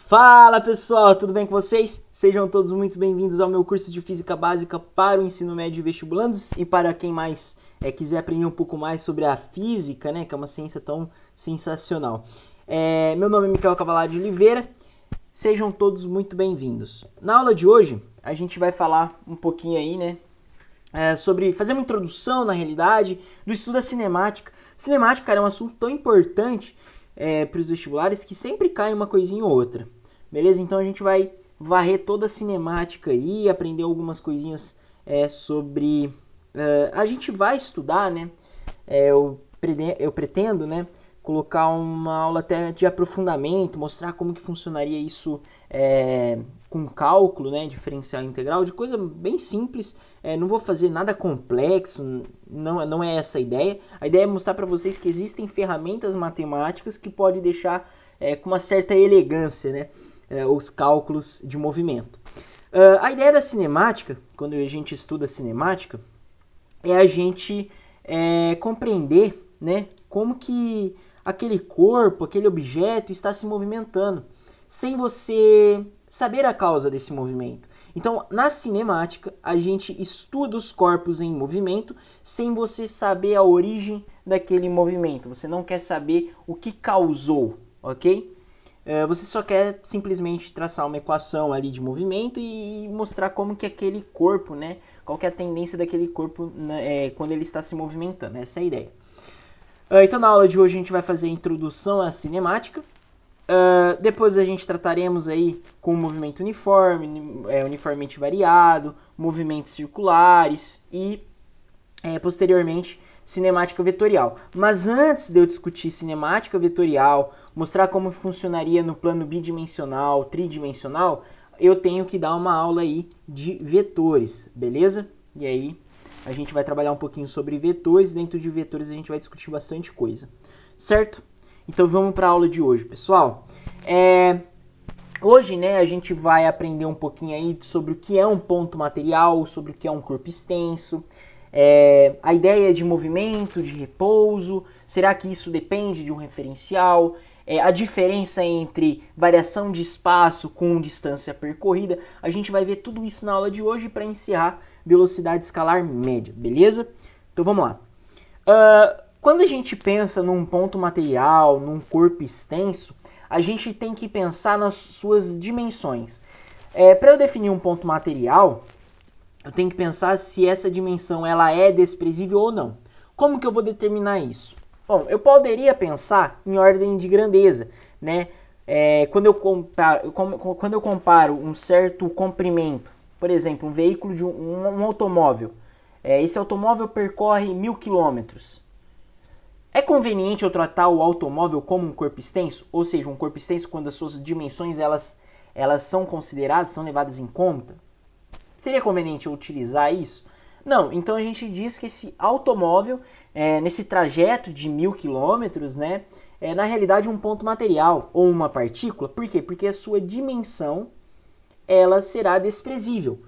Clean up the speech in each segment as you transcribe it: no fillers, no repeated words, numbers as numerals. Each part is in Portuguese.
Fala pessoal, tudo bem com vocês? Sejam todos muito bem-vindos ao meu curso de Física Básica para o Ensino Médio e Vestibulandos. E para quem mais quiser aprender um pouco mais sobre a física, né, que é uma ciência tão sensacional. Meu nome é Micael Cavalari de Oliveira, sejam todos muito bem-vindos. Na aula de hoje, a gente vai falar um pouquinho aí, né, sobre fazer uma introdução, na realidade, do estudo da cinemática. Cinemática, cara, é um assunto tão importante para os vestibulares que sempre cai uma coisinha ou outra. Beleza? Então a gente vai varrer toda a cinemática aí, aprender algumas coisinhas sobre... a gente vai estudar, né? Eu pretendo, né? Colocar uma aula até de aprofundamento, mostrar como que funcionaria isso com cálculo, né? Diferencial integral, de coisa bem simples. Não vou fazer nada complexo, não é essa a ideia. A ideia é mostrar para vocês que existem ferramentas matemáticas que podem deixar com uma certa elegância, né? Os cálculos de movimento. A ideia da cinemática, quando a gente estuda cinemática, é a gente compreender, né, como que aquele corpo, aquele objeto está se movimentando, sem você saber a causa desse movimento. Então, na cinemática, a gente estuda os corpos em movimento sem você saber a origem daquele movimento. Você não quer saber o que causou, ok? Você só quer simplesmente traçar uma equação ali de movimento e mostrar como que aquele corpo, né? Qual que é a tendência daquele corpo quando ele está se movimentando. Essa é a ideia. Então na aula de hoje a gente vai fazer a introdução à cinemática. Depois a gente trataremos aí com o movimento uniforme, uniformemente variado, movimentos circulares e posteriormente cinemática vetorial. Mas antes de eu discutir cinemática vetorial, mostrar como funcionaria no plano bidimensional, tridimensional, eu tenho que dar uma aula aí de vetores, beleza? E aí a gente vai trabalhar um pouquinho sobre vetores, dentro de vetores a gente vai discutir bastante coisa, certo? Então vamos para a aula de hoje, pessoal. Hoje, né, a gente vai aprender um pouquinho aí sobre o que é um ponto material, sobre o que é um corpo extenso, a ideia de movimento, de repouso, será que isso depende de um referencial? A diferença entre variação de espaço com distância percorrida, a gente vai ver tudo isso na aula de hoje para encerrar velocidade escalar média, beleza? Então vamos lá. Quando a gente pensa num ponto material, num corpo extenso, a gente tem que pensar nas suas dimensões. Para eu definir um ponto material, eu tenho que pensar se essa dimensão ela é desprezível ou não. Como que eu vou determinar isso? Bom, eu poderia pensar em ordem de grandeza, né? Quando eu comparo um certo comprimento, por exemplo, um veículo de um automóvel, esse automóvel percorre 1000 quilômetros. É conveniente eu tratar o automóvel como um corpo extenso? Ou seja, um corpo extenso quando as suas dimensões elas são consideradas, são levadas em conta? Seria conveniente eu utilizar isso? Não, então a gente diz que esse automóvel, nesse trajeto de 1000 quilômetros, né, é na realidade um ponto material ou uma partícula. Por quê? Porque a sua dimensão ela será desprezível.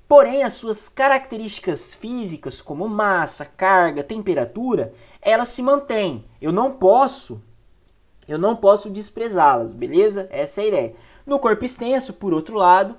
Porém, as suas características físicas, como massa, carga, temperatura, elas se mantêm. Eu não posso desprezá-las, beleza? Essa é a ideia. No corpo extenso, por outro lado,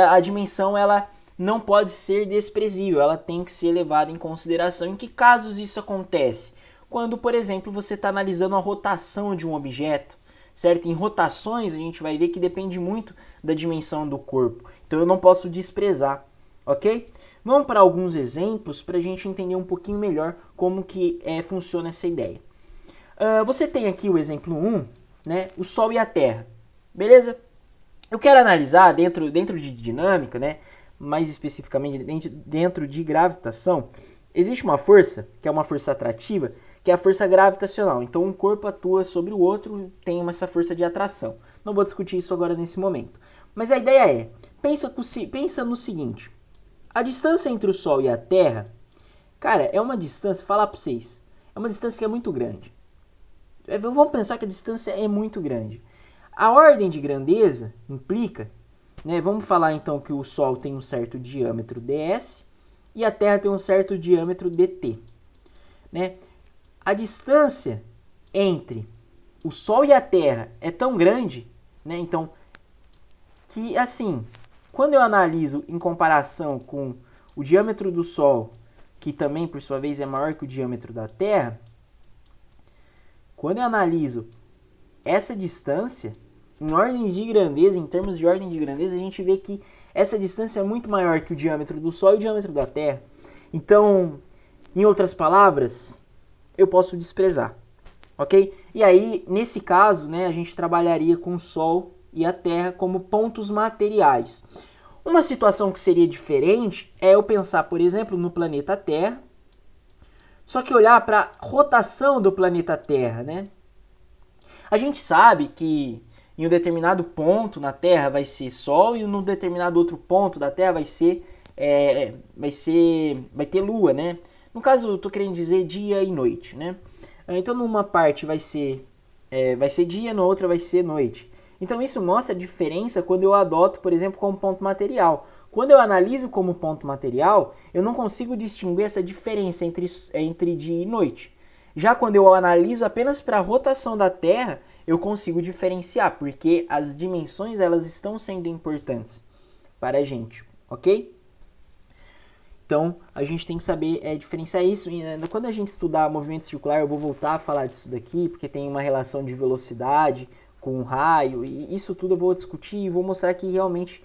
a dimensão ela não pode ser desprezível, ela tem que ser levada em consideração. Em que casos isso acontece? Quando, por exemplo, você está analisando a rotação de um objeto, certo? Em rotações a gente vai ver que depende muito da dimensão do corpo, então eu não posso desprezar, ok? Vamos para alguns exemplos para a gente entender um pouquinho melhor como que funciona essa ideia. Você tem aqui o exemplo 1, né? O Sol e a Terra, beleza? Eu quero analisar dentro de dinâmica, né? Mais especificamente dentro de gravitação, existe uma força, que é uma força atrativa, que é a força gravitacional. Então um corpo atua sobre o outro, tem essa força de atração. Não vou discutir isso agora nesse momento. Mas a ideia pensa no seguinte, a distância entre o Sol e a Terra, cara, é uma distância, falar para vocês, é uma distância que é muito grande. Vamos pensar que a distância é muito grande. A ordem de grandeza implica, né, vamos falar então que o Sol tem um certo diâmetro ds e a Terra tem um certo diâmetro dt. Né? A distância entre o Sol e a Terra é tão grande, né, então que, assim, quando eu analiso em comparação com o diâmetro do Sol, que também, por sua vez, é maior que o diâmetro da Terra, quando eu analiso essa distância, em ordens de grandeza, em termos de ordem de grandeza, a gente vê que essa distância é muito maior que o diâmetro do Sol e o diâmetro da Terra. Então, em outras palavras, eu posso desprezar, ok? E aí, nesse caso, né, a gente trabalharia com o Sol e a Terra como pontos materiais. Uma situação que seria diferente é eu pensar, por exemplo, no planeta Terra, só que olhar para a rotação do planeta Terra, né? A gente sabe que em um determinado ponto na Terra vai ser Sol e num determinado outro ponto da Terra vai ter Lua, né? No caso, eu tô querendo dizer dia e noite, né? Então, numa parte vai ser dia, na outra vai ser noite. Então, isso mostra a diferença quando eu adoto, por exemplo, como ponto material. Quando eu analiso como ponto material, eu não consigo distinguir essa diferença entre dia e noite. Já quando eu analiso apenas para a rotação da Terra, eu consigo diferenciar, porque as dimensões elas estão sendo importantes para a gente, ok? Então, a gente tem que saber diferenciar isso. E, quando a gente estudar movimento circular, eu vou voltar a falar disso daqui, porque tem uma relação de velocidade com o raio, e isso tudo eu vou discutir e vou mostrar que realmente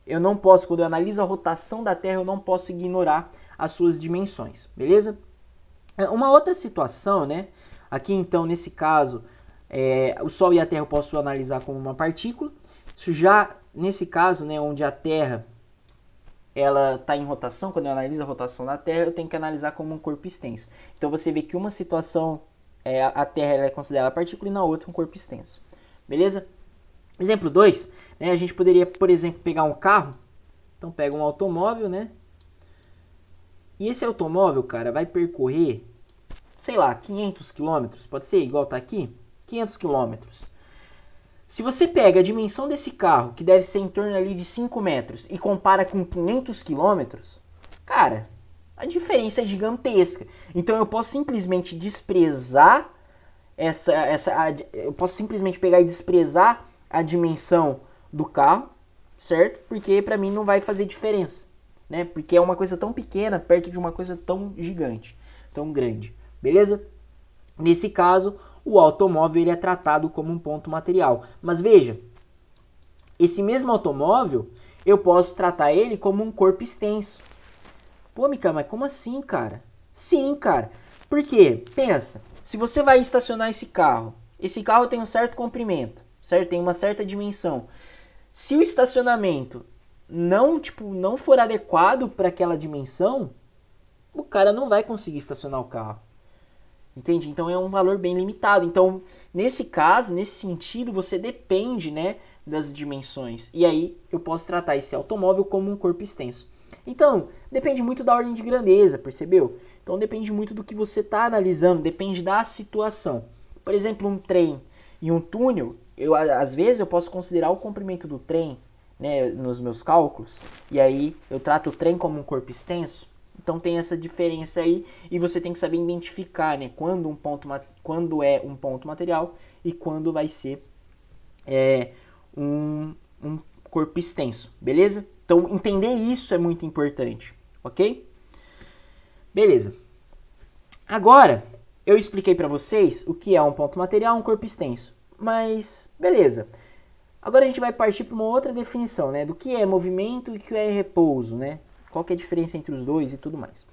eu não posso, quando eu analiso a rotação da Terra, eu não posso ignorar as suas dimensões, beleza? Uma outra situação, né? Aqui então, nesse caso, o Sol e a Terra eu posso analisar como uma partícula. Isso já, nesse caso, né, onde a Terra ela está em rotação, quando eu analiso a rotação da Terra, eu tenho que analisar como um corpo extenso. Então você vê que uma situação, a Terra ela é considerada partícula e na outra um corpo extenso. Beleza? Exemplo 2, né, a gente poderia, por exemplo, pegar um carro. Então pega um automóvel, né? E esse automóvel, cara, vai percorrer, sei lá, 500 quilômetros, pode ser igual tá aqui? 500 quilômetros. Se você pega a dimensão desse carro, que deve ser em torno ali de 5 metros, e compara com 500 quilômetros, cara, a diferença é gigantesca. Então eu posso simplesmente desprezar eu posso simplesmente pegar e desprezar a dimensão do carro, certo? Porque para mim não vai fazer diferença, né? Porque é uma coisa tão pequena perto de uma coisa tão gigante, tão grande, beleza? Nesse caso, o automóvel ele é tratado como um ponto material. Mas veja, esse mesmo automóvel, eu posso tratar ele como um corpo extenso. Pô, Mika, mas como assim, cara? Sim, cara. Por quê? Pensa, se você vai estacionar esse carro tem um certo comprimento, certo? Tem uma certa dimensão. Se o estacionamento não for adequado para aquela dimensão, o cara não vai conseguir estacionar o carro. Entende? Então é um valor bem limitado. Então, nesse caso, nesse sentido, você depende, né, das dimensões. E aí eu posso tratar esse automóvel como um corpo extenso. Então, depende muito da ordem de grandeza, percebeu? Então depende muito do que você está analisando, depende da situação. Por exemplo, um trem e um túnel, às vezes eu posso considerar o comprimento do trem, né, nos meus cálculos, e aí eu trato o trem como um corpo extenso. Então tem essa diferença aí e você tem que saber identificar, né, quando é um ponto material e quando vai ser um corpo extenso, beleza? Então entender isso é muito importante, ok? Beleza. Agora eu expliquei para vocês o que é um ponto material, um corpo extenso, mas beleza. Agora a gente vai partir para uma outra definição, né, do que é movimento e o que é repouso, né? Qual que é a diferença entre os dois e tudo mais.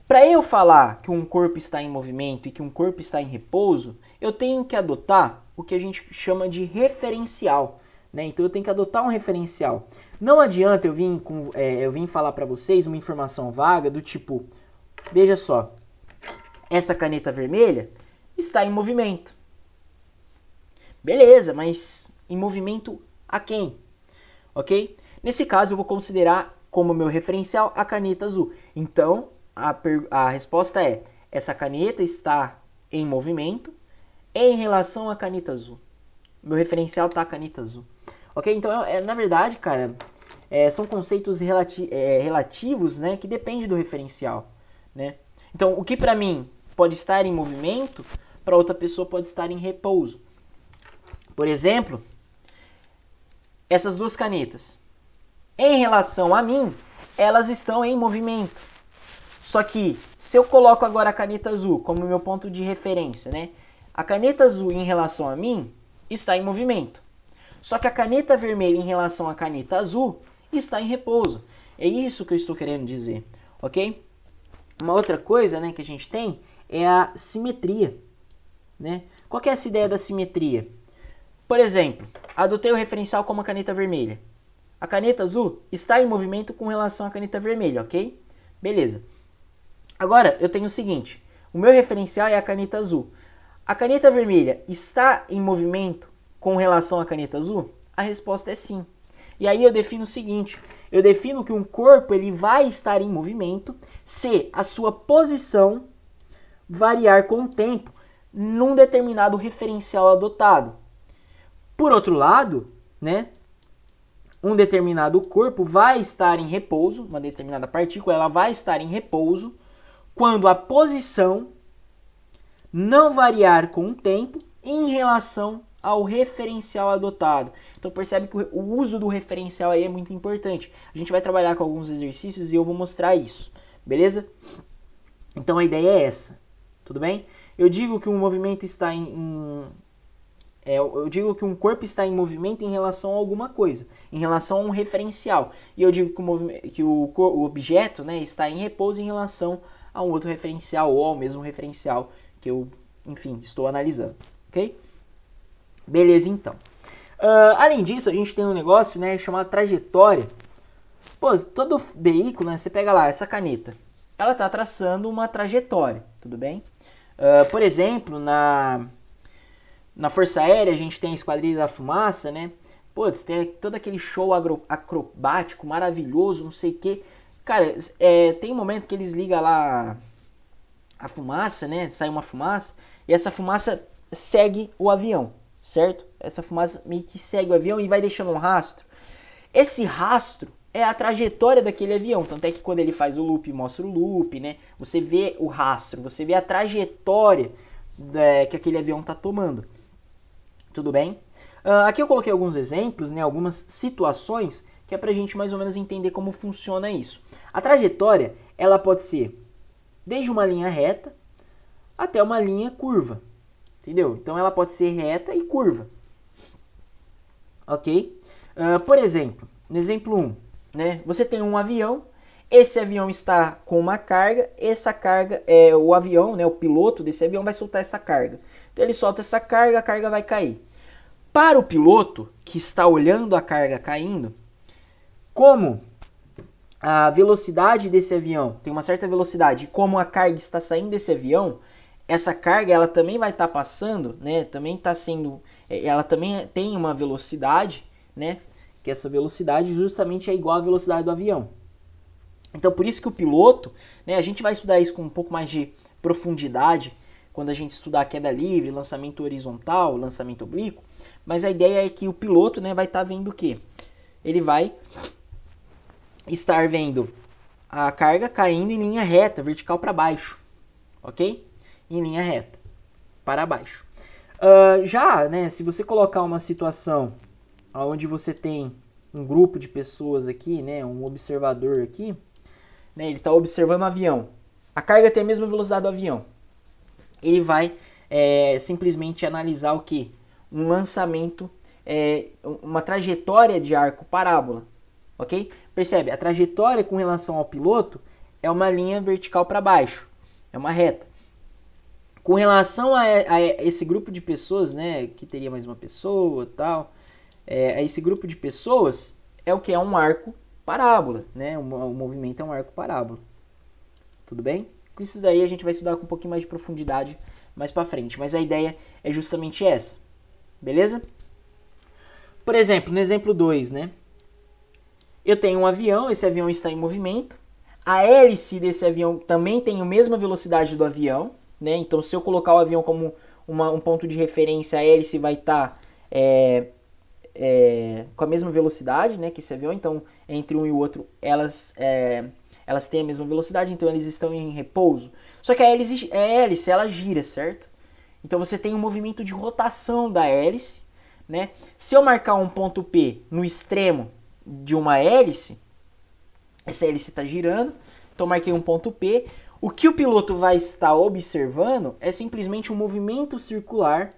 Para eu falar que um corpo está em movimento e que um corpo está em repouso, eu tenho que adotar o que a gente chama de referencial, né? Então eu tenho que adotar um referencial. Não adianta eu vim falar para vocês uma informação vaga do tipo, veja só, essa caneta vermelha está em movimento. Beleza, mas em movimento a quem? Ok? Nesse caso eu vou considerar como meu referencial a caneta azul. Então, a resposta é, essa caneta está em movimento em relação à caneta azul. Meu referencial está a caneta azul. Ok? Então, na verdade, cara, são conceitos relativos, né, que dependem do referencial, né? Então, o que para mim pode estar em movimento, para outra pessoa pode estar em repouso. Por exemplo, essas duas canetas, em relação a mim, elas estão em movimento. Só que, se eu coloco agora a caneta azul como meu ponto de referência, né? A caneta azul em relação a mim está em movimento. Só que a caneta vermelha em relação à caneta azul está em repouso. É isso que eu estou querendo dizer, ok? Uma outra coisa, né, que a gente tem é a simetria, né? Qual que é essa ideia da simetria? Por exemplo, adotei o referencial como a caneta vermelha. A caneta azul está em movimento com relação à caneta vermelha, ok? Beleza. Agora, eu tenho o seguinte. O meu referencial é a caneta azul. A caneta vermelha está em movimento com relação à caneta azul? A resposta é sim. E aí eu defino o seguinte. Eu defino que um corpo ele vai estar em movimento se a sua posição variar com o tempo num determinado referencial adotado. Por outro lado, né, um determinado corpo vai estar em repouso, uma determinada partícula ela vai estar em repouso quando a posição não variar com o tempo em relação ao referencial adotado. Então percebe que o uso do referencial aí é muito importante. A gente vai trabalhar com alguns exercícios e eu vou mostrar isso, beleza? Então a ideia é essa, tudo bem? Eu digo que um movimento está eu digo que um corpo está em movimento em relação a alguma coisa, em relação a um referencial. E eu digo que o objeto, né, está em repouso em relação a um outro referencial ou ao mesmo referencial que eu, enfim, estou analisando, ok? Beleza, então. Além disso, a gente tem um negócio, né, chamado trajetória. Pô, todo veículo, né, você pega lá, essa caneta, ela está traçando uma trajetória, tudo bem? Por exemplo, na Força Aérea, a gente tem a Esquadrilha da Fumaça, né? Putz, tem todo aquele show acrobático, maravilhoso, não sei o quê. Cara, tem um momento que eles ligam lá a fumaça, né? Sai uma fumaça, e essa fumaça segue o avião, certo? Essa fumaça meio que segue o avião e vai deixando um rastro. Esse rastro é a trajetória daquele avião, tanto é que quando ele faz o loop, mostra o loop, né? Você vê o rastro, você vê a trajetória que aquele avião está tomando. Tudo bem? Aqui eu coloquei alguns exemplos, né, algumas situações que é para a gente mais ou menos entender como funciona isso. A trajetória, ela pode ser desde uma linha reta até uma linha curva, entendeu? Então ela pode ser reta e curva, ok? Por exemplo, no exemplo 1, né, você tem um avião, esse avião está com uma carga, essa carga, o avião, né, o piloto desse avião vai soltar essa carga. Então ele solta essa carga, a carga vai cair. Para o piloto que está olhando a carga caindo, como a velocidade desse avião tem uma certa velocidade, como a carga está saindo desse avião, essa carga ela também vai estar passando, né? Também está sendo, ela também tem uma velocidade, né? Que essa velocidade justamente é igual à velocidade do avião. Então por isso que o piloto, né? A gente vai estudar isso com um pouco mais de profundidade quando a gente estudar queda livre, lançamento horizontal, lançamento oblíquo. Mas a ideia é que o piloto, né, vai estar vendo o quê? Ele vai estar vendo a carga caindo em linha reta, vertical para baixo, ok? Em linha reta, para baixo. Já, né, se você colocar uma situação onde você tem um grupo de pessoas aqui, né, um observador aqui, né, ele está observando o avião. A carga tem a mesma velocidade do avião. Ele vai simplesmente analisar o quê? Um lançamento, uma trajetória de arco parábola, ok? Percebe? A trajetória com relação ao piloto é uma linha vertical para baixo, é uma reta. Com relação a esse grupo de pessoas, né, que teria mais uma pessoa e tal, a esse grupo de pessoas é o que? É um arco parábola, né? O movimento é um arco parábola. Tudo bem? Com isso daí a gente vai estudar com um pouquinho mais de profundidade mais para frente, mas a ideia é justamente essa. Beleza? Por exemplo, no exemplo 2, né? Eu tenho um avião, esse avião está em movimento. A hélice desse avião também tem a mesma velocidade do avião, né? Então, se eu colocar o avião como um ponto de referência, a hélice vai estar com a mesma velocidade, né, que esse avião. Então, entre um e o outro, elas têm a mesma velocidade, então eles estão em repouso. Só que a hélice ela gira, certo? Então você tem um movimento de rotação da hélice, né? Se eu marcar um ponto P no extremo de uma hélice, essa hélice está girando, então marquei um ponto P. O que o piloto vai estar observando é simplesmente um movimento circular,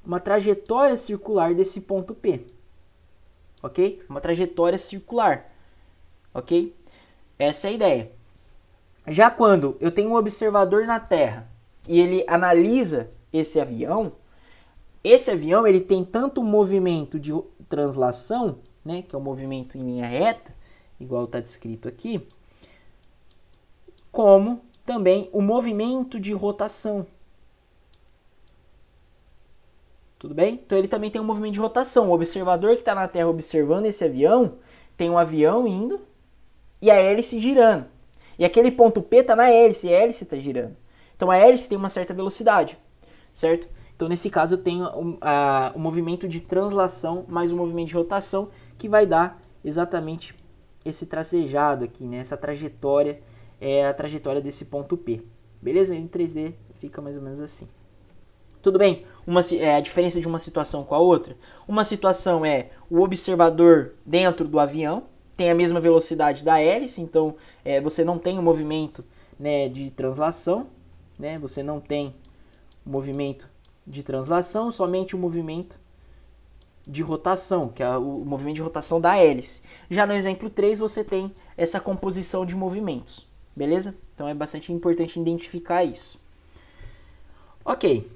uma trajetória circular desse ponto P, ok? Uma trajetória circular, ok? Essa é a ideia. Já quando eu tenho um observador na Terra e ele analisa esse avião ele tem tanto o movimento de translação, né, que é o movimento em linha reta, igual está descrito aqui, como também o movimento de rotação. Tudo bem? Então ele também tem um movimento de rotação. O observador que está na Terra observando esse avião, tem um avião indo e a hélice girando. E aquele ponto P está na hélice, e a hélice está girando. Então a hélice tem uma certa velocidade, certo? Então nesse caso eu tenho o movimento de translação mais o movimento de rotação, que vai dar exatamente esse tracejado aqui, né? Essa trajetória é a trajetória desse ponto P. Beleza? Em 3D fica mais ou menos assim. Tudo bem? A diferença de uma situação com a outra. Uma situação é o observador dentro do avião, tem a mesma velocidade da hélice, então você não tem o movimento, né, de translação, né? Você não tem o movimento de translação, somente o movimento de rotação, que é o movimento de rotação da hélice. Já no exemplo 3 você tem essa composição de movimentos, beleza? Então é bastante importante identificar isso. Ok.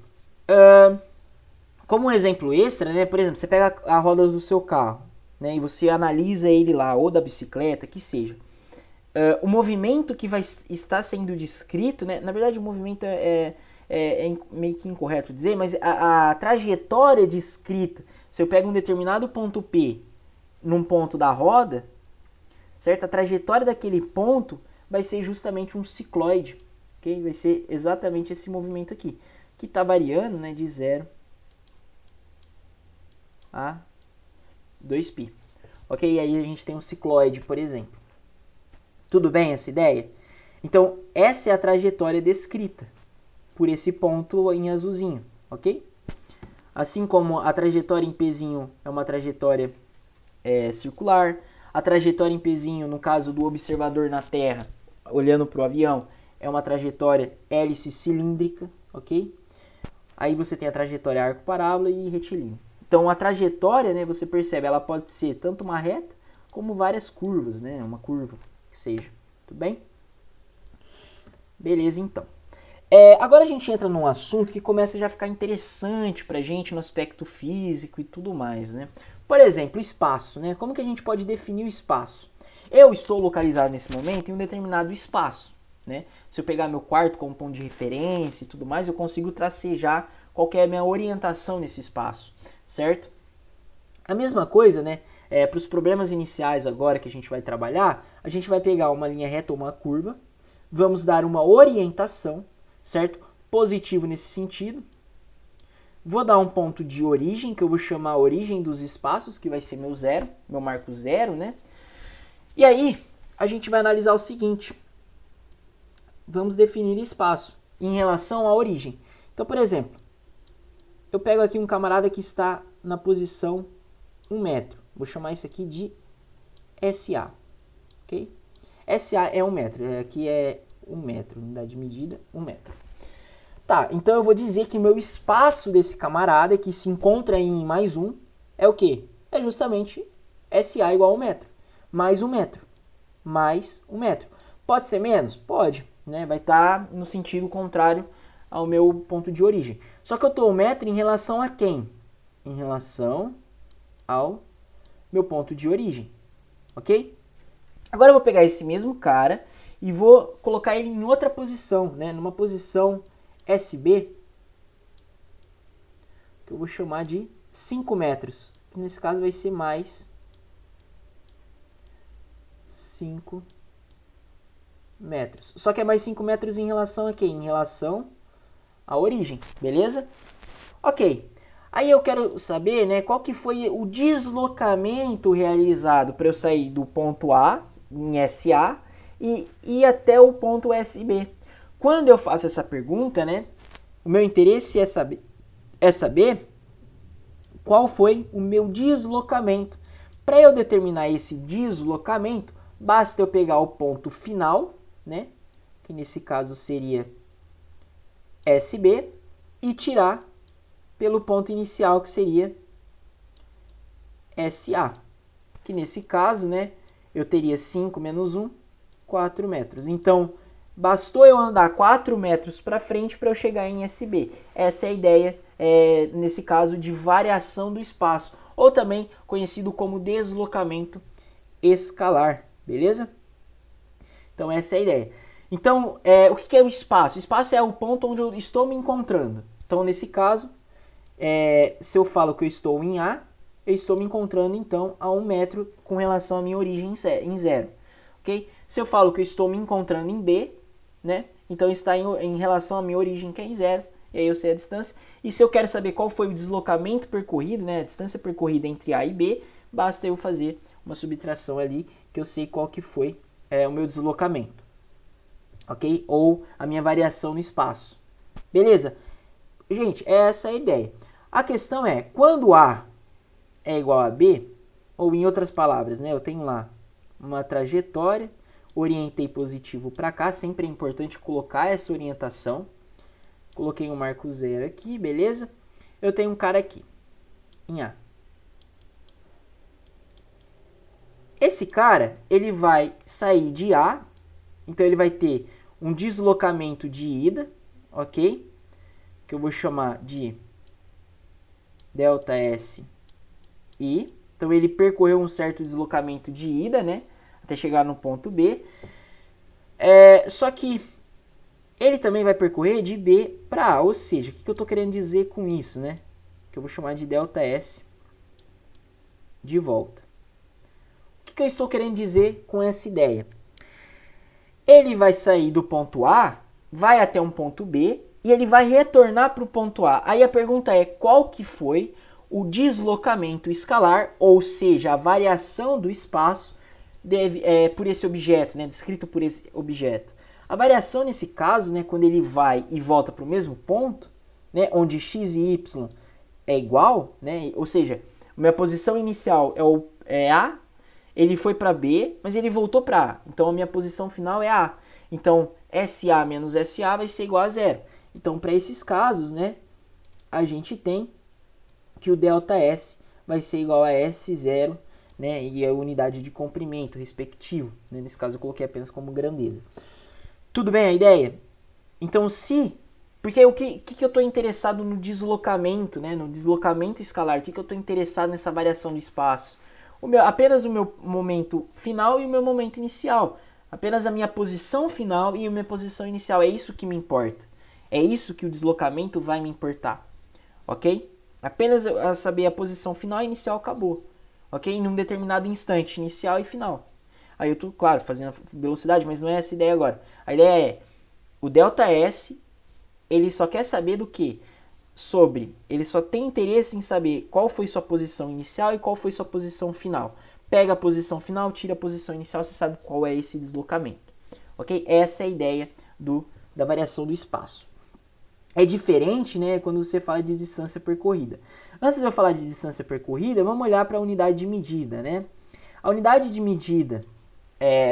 Como um exemplo extra, né, por exemplo, você pega a roda do seu carro, né, e você analisa ele lá, ou da bicicleta, que seja. O movimento que vai estar sendo descrito, né, na verdade o movimento é meio que incorreto dizer, mas a trajetória descrita, se eu pego um determinado ponto P num ponto da roda, certo? A trajetória daquele ponto vai ser justamente um cicloide, ok? Vai ser exatamente esse movimento aqui, que está variando, né, de 0 a 2π, ok? E aí a gente tem um cicloide, por exemplo. Tudo bem essa ideia? Então, essa é a trajetória descrita por esse ponto em azulzinho, ok? Assim como a trajetória em Pzinho é uma trajetória circular, a trajetória em Pzinho, no caso do observador na Terra, olhando para o avião, é uma trajetória hélice cilíndrica, ok? Aí você tem a trajetória arco-parábola e retilíneo. Então a trajetória, né, você percebe, ela pode ser tanto uma reta como várias curvas, né? Uma curva que seja, tudo bem? Beleza, então. Agora a gente entra num assunto que começa já a ficar interessante pra gente no aspecto físico e tudo mais, né? Por exemplo, espaço, né? Como que a gente pode definir o espaço? Eu estou localizado nesse momento em um determinado espaço, né? Se eu pegar meu quarto como ponto de referência e tudo mais, eu consigo tracejar qual que é a minha orientação nesse espaço, certo? A mesma coisa, né? Para os problemas iniciais agora que a gente vai trabalhar, a gente vai pegar uma linha reta ou uma curva, vamos dar uma orientação, certo? Positivo nesse sentido. Vou dar um ponto de origem, que eu vou chamar a origem dos espaços, que vai ser meu zero, meu marco zero, né? E aí, a gente vai analisar o seguinte. Vamos definir espaço em relação à origem. Então, por exemplo, eu pego aqui um camarada que está na posição 1 metro. Vou chamar isso aqui de SA, ok? SA é 1 metro, aqui é 1 metro, unidade de medida, 1 metro. Tá, então eu vou dizer que o meu espaço desse camarada, que se encontra em mais 1, é o quê? É justamente SA igual a 1 metro. Mais 1 metro. Mais 1 metro. Pode ser menos? Pode, né? Vai estar no sentido contrário ao meu ponto de origem. Só que eu estou 1 metro em relação a quem? Em relação ao meu ponto de origem, ok? Agora eu vou pegar esse mesmo cara e vou colocar ele em outra posição, né? Numa posição SB, que eu vou chamar de 5 metros, que nesse caso vai ser mais 5 metros. Só que é mais 5 metros em relação a quem? Em relação à origem, beleza? Ok. Aí eu quero saber, né, qual que foi o deslocamento realizado para eu sair do ponto A, em SA, e ir até o ponto SB. Quando eu faço essa pergunta, né, o meu interesse é saber qual foi o meu deslocamento. Para eu determinar esse deslocamento, basta eu pegar o ponto final, né, que nesse caso seria SB, e tirar pelo ponto inicial, que seria SA, que nesse caso, né, eu teria 5 menos 1, 4 metros. Então, bastou eu andar 4 metros para frente para eu chegar em SB. Essa é a ideia, nesse caso, de variação do espaço, ou também conhecido como deslocamento escalar, beleza? Então, essa é a ideia. Então, o que é o espaço? O espaço é o ponto onde eu estou me encontrando. Então, nesse caso, se eu falo que eu estou em A, eu estou me encontrando, então, a 1 metro com relação à minha origem em 0. Okay? Se eu falo que eu estou me encontrando em B, né, então está em relação à minha origem, que é em 0, e aí eu sei a distância. E se eu quero saber qual foi o deslocamento percorrido, né, a distância percorrida entre A e B, basta eu fazer uma subtração ali, que eu sei qual que foi o meu deslocamento. Ok? Ou a minha variação no espaço. Beleza? Gente, essa é a ideia. A questão é, quando A é igual a B, ou em outras palavras, né, eu tenho lá uma trajetória, orientei positivo para cá, sempre é importante colocar essa orientação. Coloquei um marco zero aqui, beleza? Eu tenho um cara aqui, em A. Esse cara, ele vai sair de A, então ele vai ter um deslocamento de ida, ok? Que eu vou chamar de ΔS I. Então ele percorreu um certo deslocamento de ida, né? Até chegar no ponto B. Só que ele também vai percorrer de B para A. Ou seja, o que eu estou querendo dizer com isso, né? Que eu vou chamar de ΔS de volta. O que eu estou querendo dizer com essa ideia? Ele vai sair do ponto A, vai até um ponto B e ele vai retornar para o ponto A. Aí a pergunta é, qual que foi o deslocamento escalar, ou seja, a variação do espaço por esse objeto, né, descrito por esse objeto. A variação nesse caso, né, quando ele vai e volta para o mesmo ponto, né, onde x e y é igual, né, ou seja, minha posição inicial é A, ele foi para B, mas ele voltou para A. Então, a minha posição final é A. Então, SA menos SA vai ser igual a 0. Então, para esses casos, né, a gente tem que o ΔS vai ser igual a S0, né, e a unidade de comprimento respectivo. Né, nesse caso, eu coloquei apenas como grandeza. Tudo bem a ideia? Então, porque o que eu estou interessado no deslocamento, né, no deslocamento escalar? O que eu estou interessado nessa variação do espaço? Apenas o meu momento final e o meu momento inicial. Apenas a minha posição final e a minha posição inicial. É isso que me importa. É isso que o deslocamento vai me importar. Ok? Apenas eu saber a posição final e inicial, acabou. Ok? Em um determinado instante, inicial e final. Aí eu estou, claro, fazendo velocidade, mas não é essa a ideia agora. A ideia é, o ΔS, ele só quer saber do quê? Ele só tem interesse em saber qual foi sua posição inicial e qual foi sua posição final. Pega a posição final, tira a posição inicial, você sabe qual é esse deslocamento. Ok? Essa é a ideia da variação do espaço. É diferente, né, quando você fala de distância percorrida. Antes de eu falar de distância percorrida, vamos olhar para a unidade de medida, né? A unidade de medida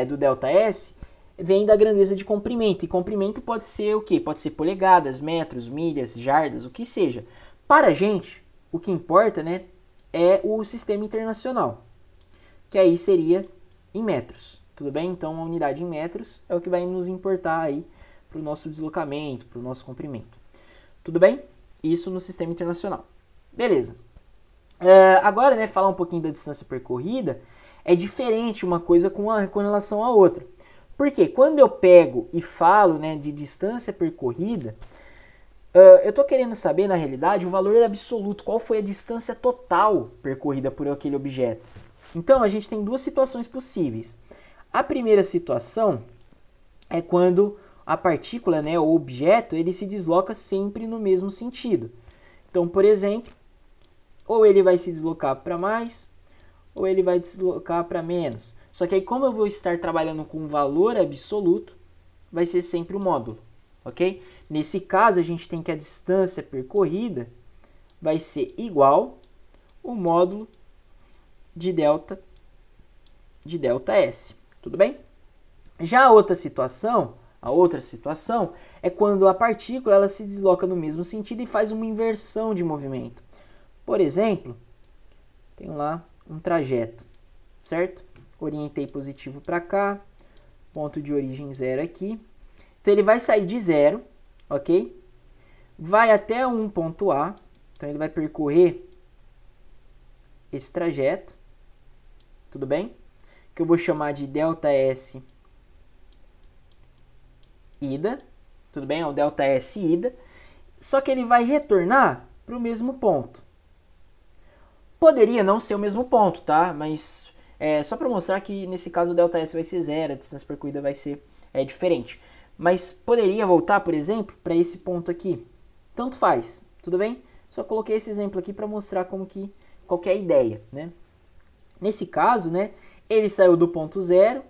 do ΔS vem da grandeza de comprimento. E comprimento pode ser o quê? Pode ser polegadas, metros, milhas, jardas, o que seja. Para a gente, o que importa, né, é o sistema internacional, que aí seria em metros. Tudo bem? Então, a unidade em metros é o que vai nos importar aí para o nosso deslocamento, para o nosso comprimento. Tudo bem? Isso no sistema internacional. Beleza. Agora, né, falar um pouquinho da distância percorrida é diferente uma coisa com relação à outra. Porque quando eu pego e falo, né, de distância percorrida, eu estou querendo saber, na realidade, o valor absoluto, qual foi a distância total percorrida por aquele objeto. Então, a gente tem duas situações possíveis. A primeira situação é quando a partícula, né, o objeto, ele se desloca sempre no mesmo sentido. Então, por exemplo, ou ele vai se deslocar para mais, ou ele vai deslocar para menos. Só que aí, como eu vou estar trabalhando com valor absoluto, vai ser sempre o módulo, ok? Nesse caso, a gente tem que a distância percorrida vai ser igual o módulo de delta S. Tudo bem? Já a outra situação é quando a partícula ela se desloca no mesmo sentido e faz uma inversão de movimento. Por exemplo, tenho lá um trajeto, certo? Orientei positivo para cá, ponto de origem 0 aqui. Então ele vai sair de 0, ok? Vai até um ponto A, então ele vai percorrer esse trajeto, tudo bem? Que eu vou chamar de ΔS ida, tudo bem? É o ΔS ida, só que ele vai retornar para o mesmo ponto. Poderia não ser o mesmo ponto, tá? Mas só para mostrar que nesse caso o ΔS vai ser 0, a distância percorrida vai ser diferente. Mas poderia voltar, por exemplo, para esse ponto aqui. Tanto faz, tudo bem? Só coloquei esse exemplo aqui para mostrar qual que é a ideia, né? Nesse caso, né, ele saiu do ponto 0,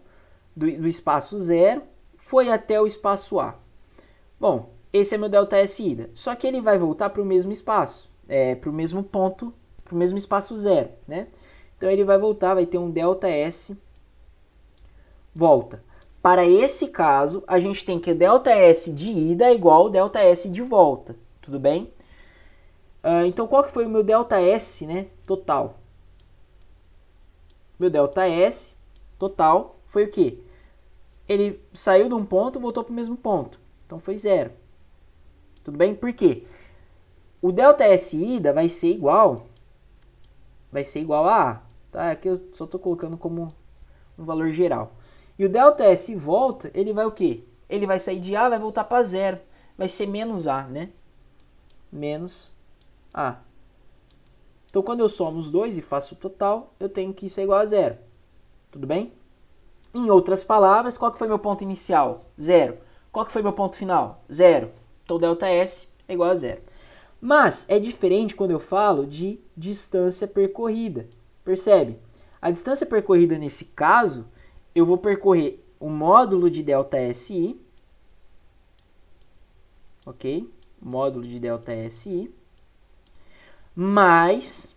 do espaço 0, foi até o espaço A. Bom, esse é meu ΔS ida. Só que ele vai voltar para o mesmo espaço, para o mesmo ponto, para o mesmo espaço 0, né? Então ele vai voltar, vai ter um ΔS volta. Para esse caso, a gente tem que ΔS de ida é igual ao ΔS de volta, tudo bem? Então qual que foi o meu ΔS, né, total? Meu ΔS total foi o quê? Ele saiu de um ponto e voltou para o mesmo ponto. Então foi 0. Tudo bem? Por quê? O ΔS ida vai ser igual a A. Tá? Aqui eu só estou colocando como um valor geral. E o ΔS volta, ele vai o quê? Ele vai sair de A, vai voltar para 0. Vai ser menos A, né? Menos A. Então, quando eu somo os dois e faço o total, eu tenho que isso é igual a 0. Tudo bem? Em outras palavras, qual que foi meu ponto inicial? 0. Qual que foi meu ponto final? 0. Então, ΔS é igual a 0. Mas é diferente quando eu falo de distância percorrida. Percebe? A distância percorrida nesse caso, eu vou percorrer o módulo de ΔSI, ok? Módulo de ΔSI, mais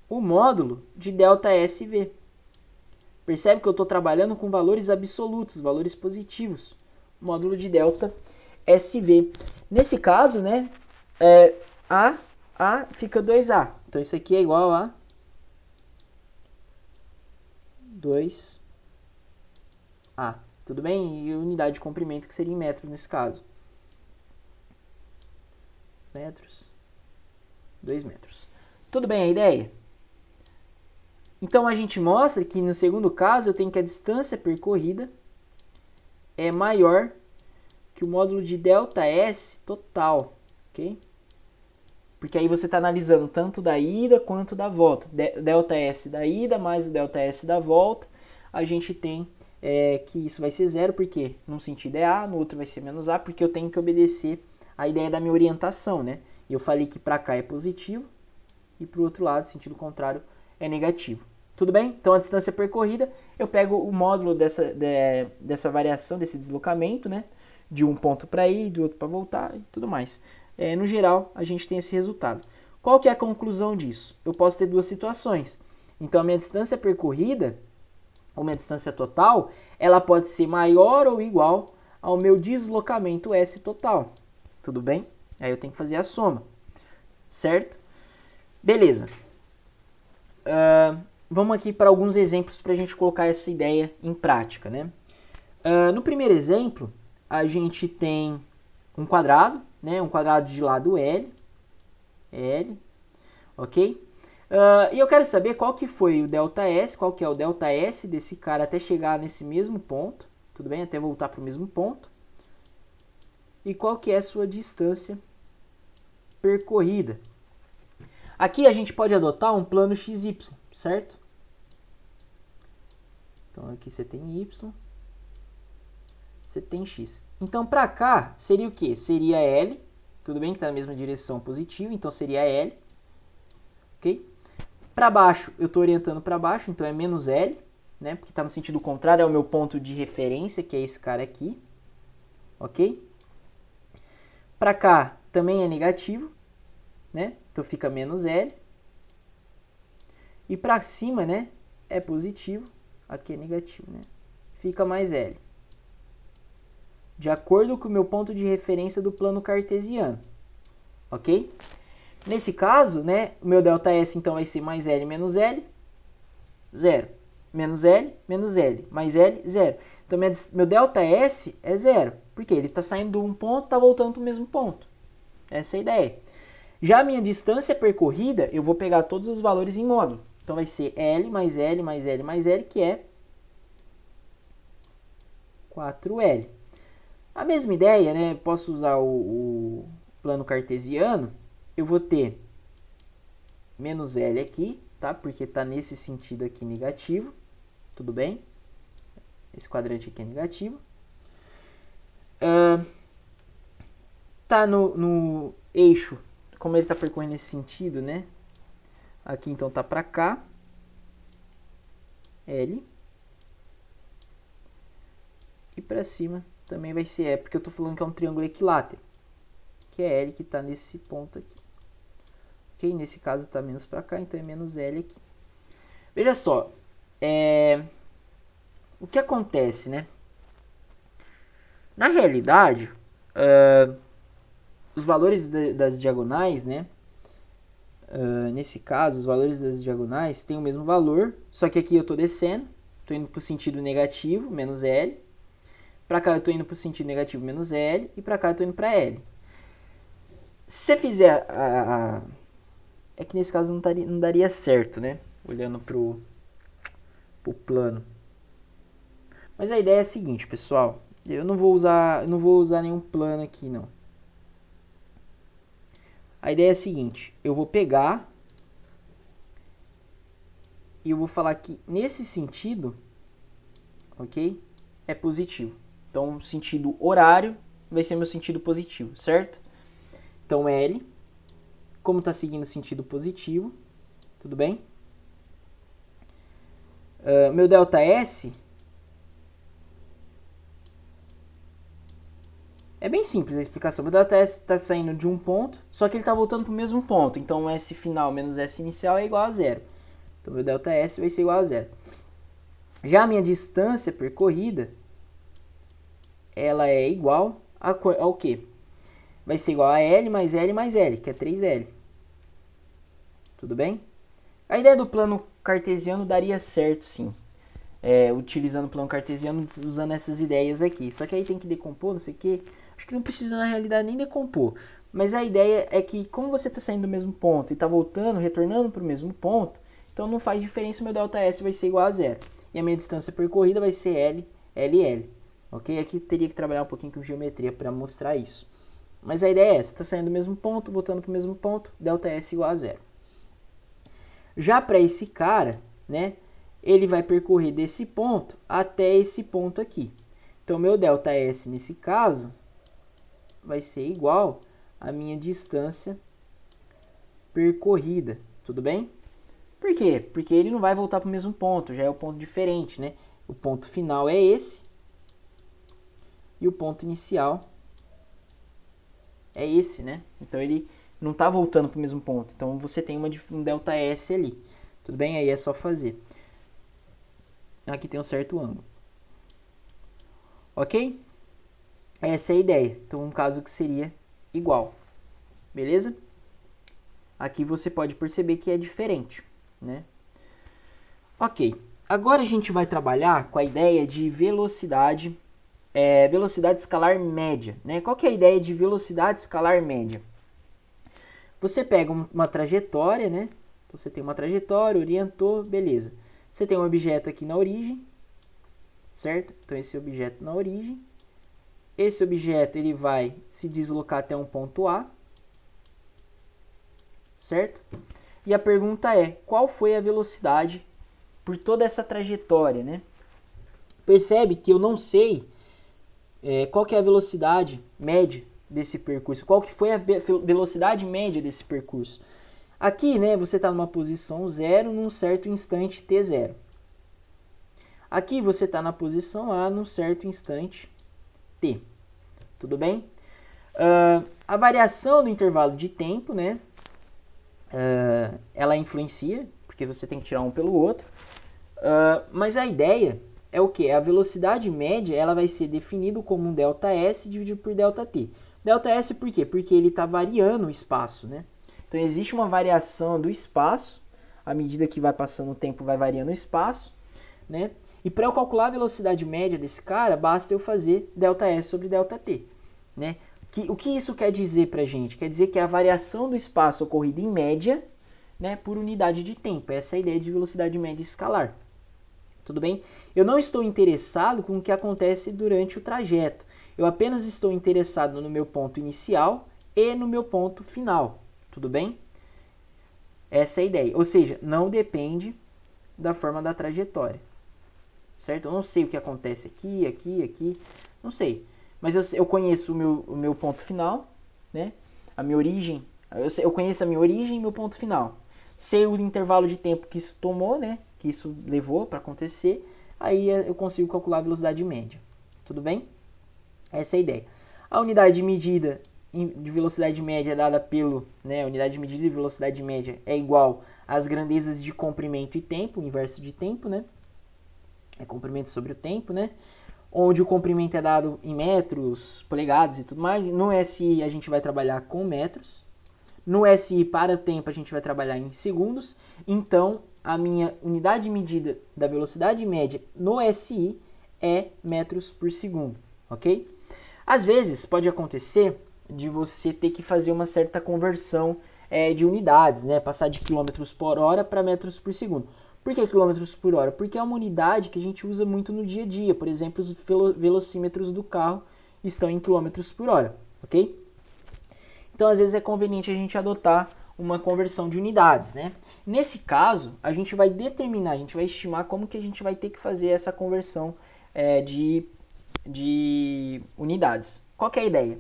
o módulo de ΔSV. Percebe que eu estou trabalhando com valores absolutos, valores positivos. Módulo de ΔSV. Nesse caso, né, A fica 2A. Então, isso aqui é igual a 2A. Tudo bem? E unidade de comprimento que seria em metros nesse caso. Metros. 2 metros. Tudo bem a ideia? Então, a gente mostra que no segundo caso eu tenho que a distância percorrida é maior que o módulo de ΔS total, ok? Porque aí você está analisando tanto da ida quanto da volta. ΔS da ida mais o ΔS da volta, a gente tem que isso vai ser 0, porque num sentido é A, no outro vai ser menos A, porque eu tenho que obedecer a ideia da minha orientação, né? E eu falei que para cá é positivo e para o outro lado, sentido contrário, é negativo. Tudo bem? Então, a distância percorrida, eu pego o módulo dessa variação, desse deslocamento, né? De um ponto para ir, do outro para voltar e tudo mais. No geral, a gente tem esse resultado. Qual que é a conclusão disso? Eu posso ter duas situações. Então, a minha distância percorrida, ou minha distância total, ela pode ser maior ou igual ao meu deslocamento S total. Tudo bem? Aí eu tenho que fazer a soma. Certo? Beleza. Vamos aqui para alguns exemplos para a gente colocar essa ideia em prática, né? No primeiro exemplo, a gente tem um quadrado, né? Um quadrado de lado L, ok? E eu quero saber qual que foi o ΔS, qual que é o ΔS desse cara até chegar nesse mesmo ponto, tudo bem? Até voltar para o mesmo ponto. E qual que é a sua distância percorrida. Aqui a gente pode adotar um plano XY, certo? Então aqui você tem Y, você tem X. Então para cá seria o quê? Seria L, tudo bem que está na mesma direção positiva, então seria L, ok? Para baixo eu estou orientando para baixo, então é menos L, né? Porque está no sentido contrário, é o meu ponto de referência, que é esse cara aqui, ok? Para cá também é negativo, né? Então fica menos L. E para cima, né, é positivo, aqui é negativo, né? Fica mais L. De acordo com o meu ponto de referência do plano cartesiano, ok? Nesse caso, né, o meu ΔS então vai ser mais L menos L, 0. Menos L, menos L, mais L, 0. Então, meu ΔS é 0. Porque ele está saindo de um ponto, está voltando para o mesmo ponto. Essa é a ideia. Já a minha distância percorrida, eu vou pegar todos os valores em módulo. Então, vai ser L mais L mais L mais L, que é 4L. A mesma ideia, né? Posso usar o plano cartesiano. Eu vou ter menos L aqui, tá? Porque está nesse sentido aqui negativo. Tudo bem? Esse quadrante aqui é negativo. Tá no eixo, como ele está percorrendo esse sentido, né? Aqui então tá para cá. L. E para cima também vai ser E, porque eu estou falando que é um triângulo equilátero. Que é L que está nesse ponto aqui. Ok? Nesse caso está menos para cá, então é menos L aqui. Veja só. O que acontece, né? Na realidade, os valores das diagonais, né? Nesse caso, os valores das diagonais têm o mesmo valor, só que aqui eu estou descendo, estou indo para o sentido negativo, menos L. Para cá eu estou indo para o sentido negativo, menos L. E para cá eu estou indo para L. Se você fizer é que nesse caso não daria certo, né? Olhando para o plano. Mas a ideia é a seguinte, pessoal. Eu não vou usar nenhum plano aqui, não. A ideia é a seguinte. Eu vou pegar e eu vou falar que nesse sentido, ok? É positivo. Então, sentido horário vai ser meu sentido positivo, certo? Então, L, como está seguindo sentido positivo, tudo bem? Meu ΔS é bem simples a explicação. Meu ΔS está saindo de um ponto, só que ele está voltando para o mesmo ponto. Então, S final menos S inicial é igual a 0. Então, meu ΔS vai ser igual a 0. Já a minha distância percorrida, ela é igual ao quê? Vai ser igual a L mais L mais L, que é 3L. Tudo bem? A ideia do plano cartesiano daria certo, sim. Utilizando o plano cartesiano, usando essas ideias aqui. Só que aí tem que decompor, não sei o quê. Acho que não precisa, na realidade, nem decompor. Mas a ideia é que, como você está saindo do mesmo ponto e está voltando, retornando para o mesmo ponto, então não faz diferença, meu ΔS vai ser igual a 0. E a minha distância percorrida vai ser L, L, L. Ok? Aqui teria que trabalhar um pouquinho com geometria para mostrar isso. Mas a ideia é essa, está saindo do mesmo ponto, voltando para o mesmo ponto, ΔS igual a 0. Já para esse cara, né, ele vai percorrer desse ponto até esse ponto aqui. Então, meu ΔS nesse caso vai ser igual à minha distância percorrida, tudo bem? Por quê? Porque ele não vai voltar para o mesmo ponto, já é o ponto diferente, né? O ponto final é esse e o ponto inicial é esse, né? Então, ele não está voltando para o mesmo ponto. Então, você tem um ΔS ali. Tudo bem? Aí é só fazer. Aqui tem um certo ângulo. Ok? Essa é a ideia. Então, um caso que seria igual. Beleza? Aqui você pode perceber que é diferente, né? Ok. Agora a gente vai trabalhar com a ideia de velocidade, velocidade escalar média, né? Qual que é a ideia de velocidade escalar média? Você pega uma trajetória, né? Você tem uma trajetória, orientou, beleza. Você tem um objeto aqui na origem, certo? Então, esse objeto na origem. Esse objeto ele vai se deslocar até um ponto A, certo? E a pergunta é, qual foi a velocidade por toda essa trajetória, né? Percebe que eu não sei qual que é a velocidade média desse percurso, qual que foi a velocidade média desse percurso. Aqui, né, você está numa posição 0 num certo instante t0. Aqui você está na posição A num certo instante t. Tudo bem? A variação do intervalo de tempo, né, ela influencia, porque você tem que tirar um pelo outro. Mas a ideia é o que? A velocidade média ela vai ser definida como um ΔS dividido por ΔT. ΔS por quê? Porque ele está variando o espaço, né? Então existe uma variação do espaço, à medida que vai passando o tempo vai variando o espaço, né? E para eu calcular a velocidade média desse cara, basta eu fazer ΔS sobre ΔT, né? O que isso quer dizer para a gente? Quer dizer que é a variação do espaço ocorrida em média, né, por unidade de tempo. Essa é a ideia de velocidade média escalar. Tudo bem? Eu não estou interessado com o que acontece durante o trajeto. Eu apenas estou interessado no meu ponto inicial e no meu ponto final. Tudo bem? Essa é a ideia. Ou seja, não depende da forma da trajetória. Certo? Eu não sei o que acontece aqui. Não sei. Mas eu conheço o meu ponto final, né? A minha origem. Eu conheço a minha origem e meu ponto final. Sei o intervalo de tempo que isso tomou, né? Que isso levou para acontecer. Aí eu consigo calcular a velocidade média. Tudo bem? Essa é a ideia. A unidade de medida de velocidade média é dada pelo... né? A unidade de medida de velocidade média é igual às grandezas de comprimento e tempo, o inverso de tempo, né? É comprimento sobre o tempo, né? Onde o comprimento é dado em metros, polegadas e tudo mais. No SI a gente vai trabalhar com metros. No SI para o tempo a gente vai trabalhar em segundos. Então a minha unidade de medida da velocidade média no SI é metros por segundo, ok? Às vezes pode acontecer de você ter que fazer uma certa conversão de unidades, né? Passar de quilômetros por hora para metros por segundo. Por que quilômetros por hora? Porque é uma unidade que a gente usa muito no dia a dia. Por exemplo, os velocímetros do carro estão em quilômetros por hora, ok? Então, às vezes é conveniente a gente adotar uma conversão de unidades, né? Nesse caso, a gente vai determinar, a gente vai estimar como que a gente vai ter que fazer essa conversão de unidades. Qual que é a ideia?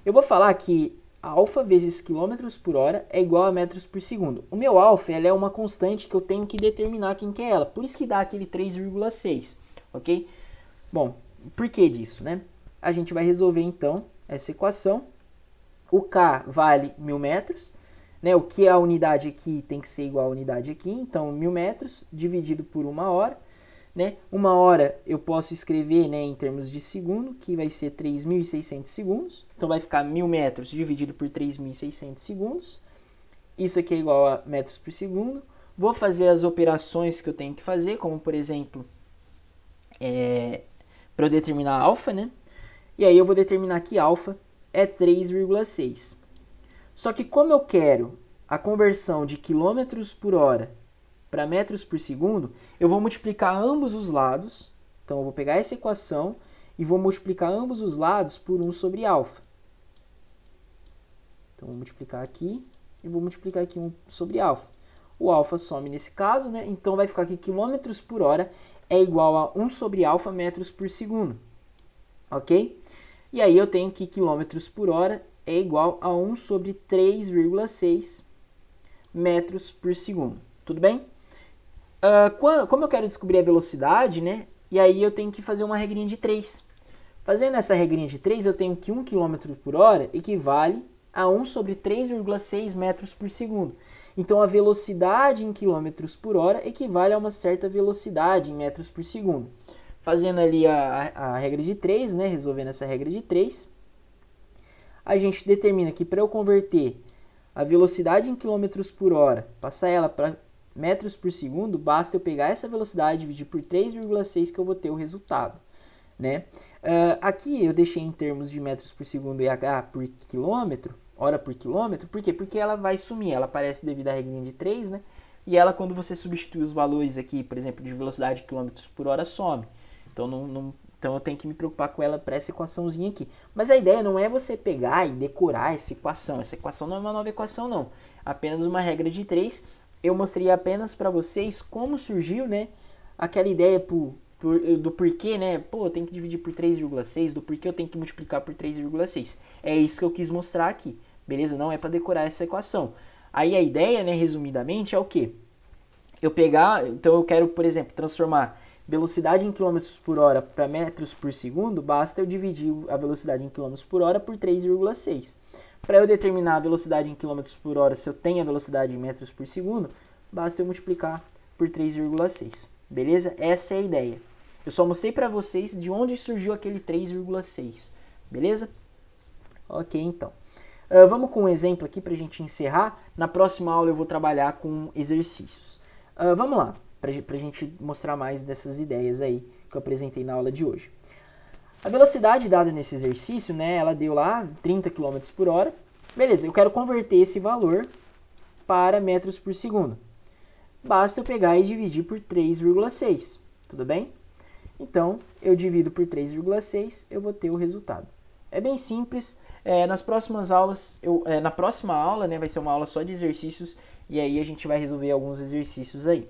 Eu vou falar que alfa vezes quilômetros por hora é igual a metros por segundo. O meu alfa ela é uma constante que eu tenho que determinar quem que é ela. Por isso que dá aquele 3,6, ok? Bom, por que disso, né? A gente vai resolver então essa equação. O K vale 1000 metros, né? O que é a unidade aqui tem que ser igual a unidade aqui. Então, 1000 metros dividido por 1 hora. Né? 1 hora eu posso escrever, né, em termos de segundo, que vai ser 3.600 segundos. Então vai ficar 1000 metros dividido por 3.600 segundos. Isso aqui é igual a metros por segundo. Vou fazer as operações que eu tenho que fazer, como por exemplo, para eu determinar alfa, né? E aí eu vou determinar que alfa é 3,6. Só que como eu quero a conversão de quilômetros por hora para metros por segundo, eu vou multiplicar ambos os lados. Então, eu vou pegar essa equação e vou multiplicar ambos os lados por 1 sobre alfa. Então, vou multiplicar aqui e vou multiplicar aqui 1 sobre alfa. O alfa some nesse caso, né? Então, vai ficar aqui quilômetros por hora é igual a 1 sobre alfa metros por segundo. Ok? E aí, eu tenho que quilômetros por hora é igual a 1 sobre 3,6 metros por segundo. Tudo bem? Como eu quero descobrir a velocidade, né? E aí eu tenho que fazer uma regrinha de 3. Fazendo essa regrinha de 3, eu tenho que 1 km por hora equivale a 1 sobre 3,6 metros por segundo. Então a velocidade em quilômetros por hora equivale a uma certa velocidade em metros por segundo. Fazendo ali a regra de 3, né? Resolvendo essa regra de 3, a gente determina que para eu converter a velocidade em quilômetros por hora, passar ela para metros por segundo, basta eu pegar essa velocidade e dividir por 3,6 que eu vou ter o resultado, né? Aqui eu deixei em termos de metros por segundo e h por quilômetro, hora por quilômetro. Por quê? Porque ela vai sumir, ela aparece devido à regrinha de 3, né? E ela, quando você substitui os valores aqui, por exemplo, de velocidade de quilômetros por hora, some. Então, então eu tenho que me preocupar com ela para essa equaçãozinha aqui. Mas a ideia não é você pegar e decorar essa equação. Essa equação não é uma nova equação, não. Apenas uma regra de 3. Eu mostrei apenas para vocês como surgiu, né, aquela ideia do porquê, né, pô, eu tenho que dividir por 3,6, do porquê eu tenho que multiplicar por 3,6. É isso que eu quis mostrar aqui, beleza? Não é para decorar essa equação. Aí a ideia, né, resumidamente, é o quê? Então eu quero, por exemplo, transformar velocidade em quilômetros por hora para metros por segundo, basta eu dividir a velocidade em quilômetros por hora por 3,6. Para eu determinar a velocidade em km por hora, se eu tenho a velocidade em metros por segundo, basta eu multiplicar por 3,6. Beleza? Essa é a ideia. Eu só mostrei para vocês de onde surgiu aquele 3,6. Beleza? Ok, então. Vamos com um exemplo aqui para a gente encerrar. Na próxima aula eu vou trabalhar com exercícios. Vamos lá, para a gente mostrar mais dessas ideias aí que eu apresentei na aula de hoje. A velocidade dada nesse exercício, né, ela deu lá 30 km por hora. Beleza, eu quero converter esse valor para metros por segundo. Basta eu pegar e dividir por 3,6, tudo bem? Então, eu divido por 3,6, eu vou ter o resultado. É bem simples. Nas próximas aulas, na próxima aula, né, vai ser uma aula só de exercícios, e aí a gente vai resolver alguns exercícios aí,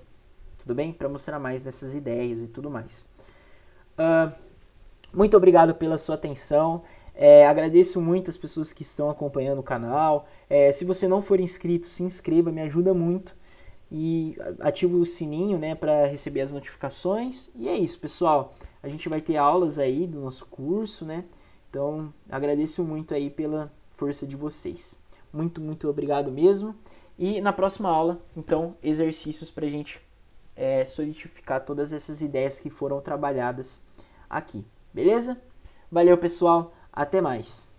tudo bem? Para mostrar mais dessas ideias e tudo mais. Muito obrigado pela sua atenção. Agradeço muito as pessoas que estão acompanhando o canal. Se você não for inscrito, se inscreva, me ajuda muito. E ative o sininho, né, para receber as notificações. E é isso, pessoal. A gente vai ter aulas aí do nosso curso, né? Então, agradeço muito aí pela força de vocês. Muito, muito obrigado mesmo. E na próxima aula, então, exercícios para a gente solidificar todas essas ideias que foram trabalhadas aqui. Beleza? Valeu, pessoal. Até mais.